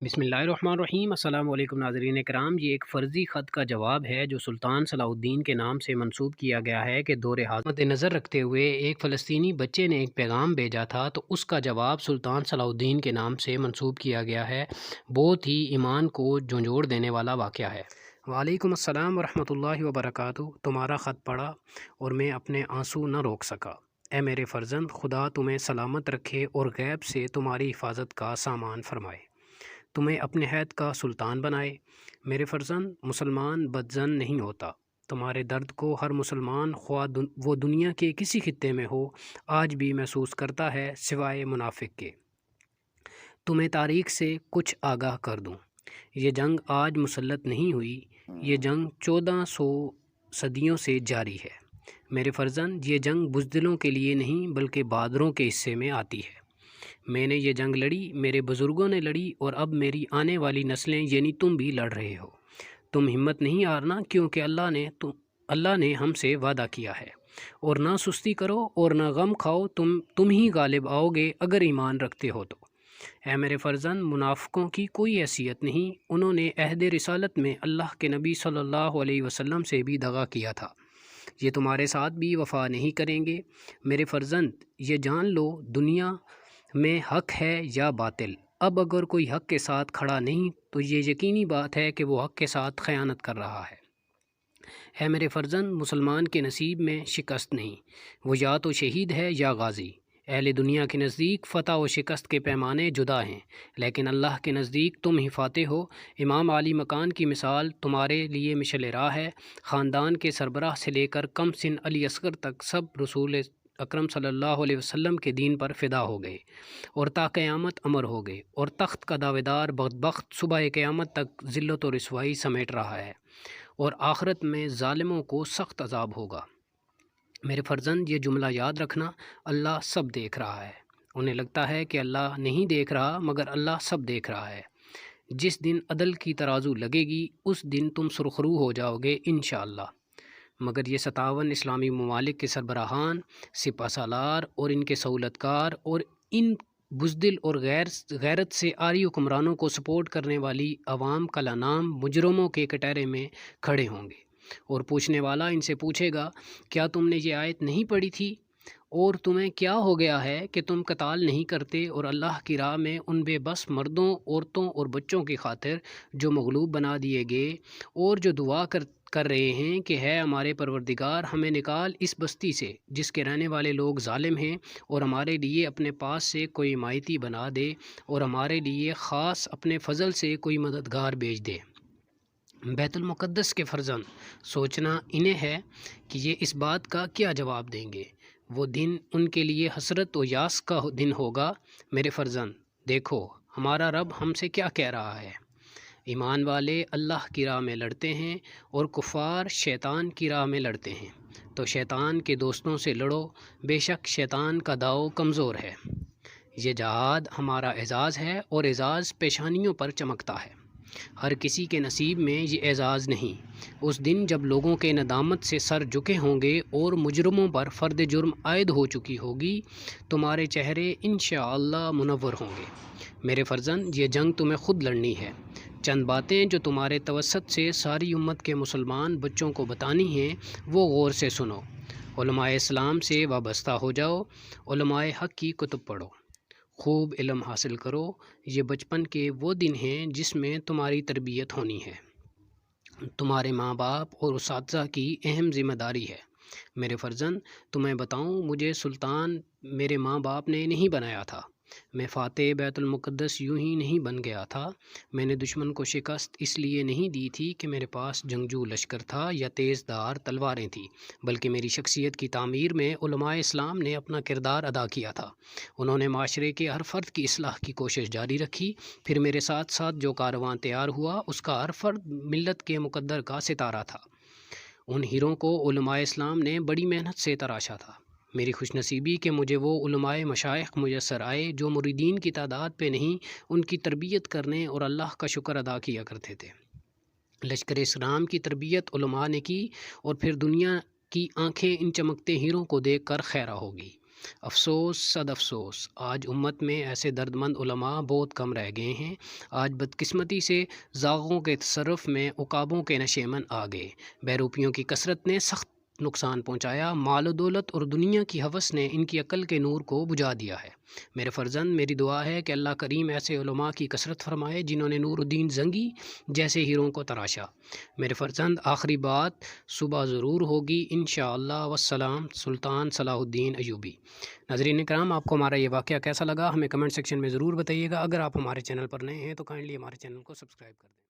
بسم اللہ الرحمن الرحیم۔ السلام علیکم ناظرین کرام، یہ ایک فرضی خط کا جواب ہے جو سلطان صلاح الدین کے نام سے منسوب کیا گیا ہے کہ دور حاضر مد نظر رکھتے ہوئے ایک فلسطینی بچے نے ایک پیغام بھیجا تھا، تو اس کا جواب سلطان صلاح الدین کے نام سے منسوب کیا گیا ہے۔ بہت ہی ایمان کو جھنجھوڑ دینے والا واقعہ ہے۔ وعلیکم السلام ورحمۃ اللہ وبرکاتہ۔ تمہارا خط پڑھا اور میں اپنے آنسو نہ روک سکا۔ اے میرے فرزند، خدا تمہیں سلامت رکھے اور غیب سے تمہاری حفاظت کا سامان فرمائے، تمہیں اپنے عہد کا سلطان بنائے۔ میرے فرزند، مسلمان بدظن نہیں ہوتا۔ تمہارے درد کو ہر مسلمان، خواہ وہ دنیا کے کسی خطے میں ہو، آج بھی محسوس کرتا ہے، سوائے منافق کے۔ تمہیں تاریخ سے کچھ آگاہ کر دوں، یہ جنگ آج مسلط نہیں ہوئی، یہ جنگ 1400 صدیوں سے جاری ہے۔ میرے فرزند، یہ جنگ بزدلوں کے لیے نہیں بلکہ بہادروں کے حصے میں آتی ہے۔ میں نے یہ جنگ لڑی، میرے بزرگوں نے لڑی، اور اب میری آنے والی نسلیں یعنی تم بھی لڑ رہے ہو۔ تم ہمت نہیں ہارنا، کیونکہ اللہ نے ہم سے وعدہ کیا ہے۔ اور نہ سستی کرو اور نہ غم کھاؤ، تم ہی غالب آؤ گے اگر ایمان رکھتے ہو تو۔ اے میرے فرزند، منافقوں کی کوئی حیثیت نہیں، انہوں نے عہد رسالت میں اللہ کے نبی صلی اللہ علیہ وسلم سے بھی دغا کیا تھا، یہ تمہارے ساتھ بھی وفا نہیں کریں گے۔ میرے فرزند، یہ جان لو، دنیا میں حق ہے یا باطل، اب اگر کوئی حق کے ساتھ کھڑا نہیں تو یہ یقینی بات ہے کہ وہ حق کے ساتھ خیانت کر رہا ہے۔ اے میرے فرزند، مسلمان کے نصیب میں شکست نہیں، وہ یا تو شہید ہے یا غازی۔ اہل دنیا کے نزدیک فتح و شکست کے پیمانے جدا ہیں، لیکن اللہ کے نزدیک تم ہی فاتح ہو۔ امام علی مکان کی مثال تمہارے لیے مشعل راہ ہے۔ خاندان کے سربراہ سے لے کر کم سن علی اصغر تک سب رسول اکرم صلی اللہ علیہ وسلم کے دین پر فدا ہو گئے اور تا قیامت امر ہو گئے، اور تخت کا دعویدار بدبخت صبح قیامت تک ذلت و رسوائی سمیٹ رہا ہے، اور آخرت میں ظالموں کو سخت عذاب ہوگا۔ میرے فرزند، یہ جملہ یاد رکھنا، اللہ سب دیکھ رہا ہے۔ انہیں لگتا ہے کہ اللہ نہیں دیکھ رہا، مگر اللہ سب دیکھ رہا ہے۔ جس دن عدل کی ترازو لگے گی، اس دن تم سرخرو ہو جاؤ گے انشاءاللہ۔ مگر یہ 57 اسلامی ممالک کے سربراہان، سپہ سالار اور ان کے سہولت کار اور ان بزدل اور غیرت سے عاری حکمرانوں کو سپورٹ کرنے والی عوام کل انعام مجرموں کے کٹہرے میں کھڑے ہوں گے، اور پوچھنے والا ان سے پوچھے گا، کیا تم نے یہ آیت نہیں پڑھی تھی؟ اور تمہیں کیا ہو گیا ہے کہ تم قتال نہیں کرتے اور اللہ کی راہ میں ان بے بس مردوں، عورتوں اور بچوں کی خاطر جو مغلوب بنا دیے گئے، اور جو دعا کر رہے ہیں کہ ہے ہمارے پروردگار، ہمیں نکال اس بستی سے جس کے رہنے والے لوگ ظالم ہیں، اور ہمارے لیے اپنے پاس سے کوئی حمایتی بنا دے، اور ہمارے لیے خاص اپنے فضل سے کوئی مددگار بھیج دے۔ بیت المقدس کے فرزند، سوچنا انہیں ہے کہ یہ اس بات کا کیا جواب دیں گے۔ وہ دن ان کے لیے حسرت و یاس کا دن ہوگا۔ میرے فرزند، دیکھو ہمارا رب ہم سے کیا کہہ رہا ہے۔ ایمان والے اللہ کی راہ میں لڑتے ہیں اور کفار شیطان کی راہ میں لڑتے ہیں، تو شیطان کے دوستوں سے لڑو، بے شک شیطان کا داؤ کمزور ہے۔ یہ جہاد ہمارا اعزاز ہے، اور اعزاز پیشانیوں پر چمکتا ہے، ہر کسی کے نصیب میں یہ اعزاز نہیں۔ اس دن جب لوگوں کے ندامت سے سر جھکے ہوں گے اور مجرموں پر فرد جرم عائد ہو چکی ہوگی، تمہارے چہرے انشاءاللہ منور ہوں گے۔ میرے فرزند، یہ جنگ تمہیں خود لڑنی ہے۔ چند باتیں جو تمہارے توسط سے ساری امت کے مسلمان بچوں کو بتانی ہیں، وہ غور سے سنو۔ علماء اسلام سے وابستہ ہو جاؤ، علماء حق کی کتب پڑھو، خوب علم حاصل کرو۔ یہ بچپن کے وہ دن ہیں جس میں تمہاری تربیت ہونی ہے، تمہارے ماں باپ اور اساتذہ کی اہم ذمہ داری ہے۔ میرے فرزند، تمہیں بتاؤں، مجھے سلطان میرے ماں باپ نے نہیں بنایا تھا، میں فاتح بیت المقدس یوں ہی نہیں بن گیا تھا۔ میں نے دشمن کو شکست اس لیے نہیں دی تھی کہ میرے پاس جنگجو لشکر تھا یا تیز دھار تلواریں تھیں، بلکہ میری شخصیت کی تعمیر میں علماء اسلام نے اپنا کردار ادا کیا تھا۔ انہوں نے معاشرے کے ہر فرد کی اصلاح کی کوشش جاری رکھی، پھر میرے ساتھ ساتھ جو کارواں تیار ہوا اس کا ہر فرد ملت کے مقدر کا ستارہ تھا۔ ان ہیروں کو علماء اسلام نے بڑی محنت سے تراشا تھا۔ میری خوش نصیبی کہ مجھے وہ علماء مشائخ میسر آئے جو مریدین کی تعداد پہ نہیں، ان کی تربیت کرنے اور اللہ کا شکر ادا کیا کرتے تھے۔ لشکر اسلام کی تربیت علماء نے کی، اور پھر دنیا کی آنکھیں ان چمکتے ہیروں کو دیکھ کر خیرہ ہوگی۔ افسوس صد افسوس، آج امت میں ایسے دردمند علماء بہت کم رہ گئے ہیں۔ آج بدقسمتی سے زاغوں کے تصرف میں عقابوں کے نشیمن آ گئے۔ بہروپیوں کی کثرت نے سخت نقصان پہنچایا۔ مال و دولت اور دنیا کی ہوس نے ان کی عقل کے نور کو بجھا دیا ہے۔ میرے فرزند، میری دعا ہے کہ اللہ کریم ایسے علماء کی کثرت فرمائے جنہوں نے نور الدین زنگی جیسے ہیروں کو تراشا۔ میرے فرزند، آخری بات صبح ضرور ہوگی انشاءاللہ۔ والسلام، سلطان صلاح الدین ایوبی۔ ناظرین کرام، آپ کو ہمارا یہ واقعہ کیسا لگا ہمیں کمنٹ سیکشن میں ضرور بتائیے گا۔ اگر آپ ہمارے چینل پر نئے ہیں تو کائنڈلی ہمارے چینل کو سبسکرائب کر دیں۔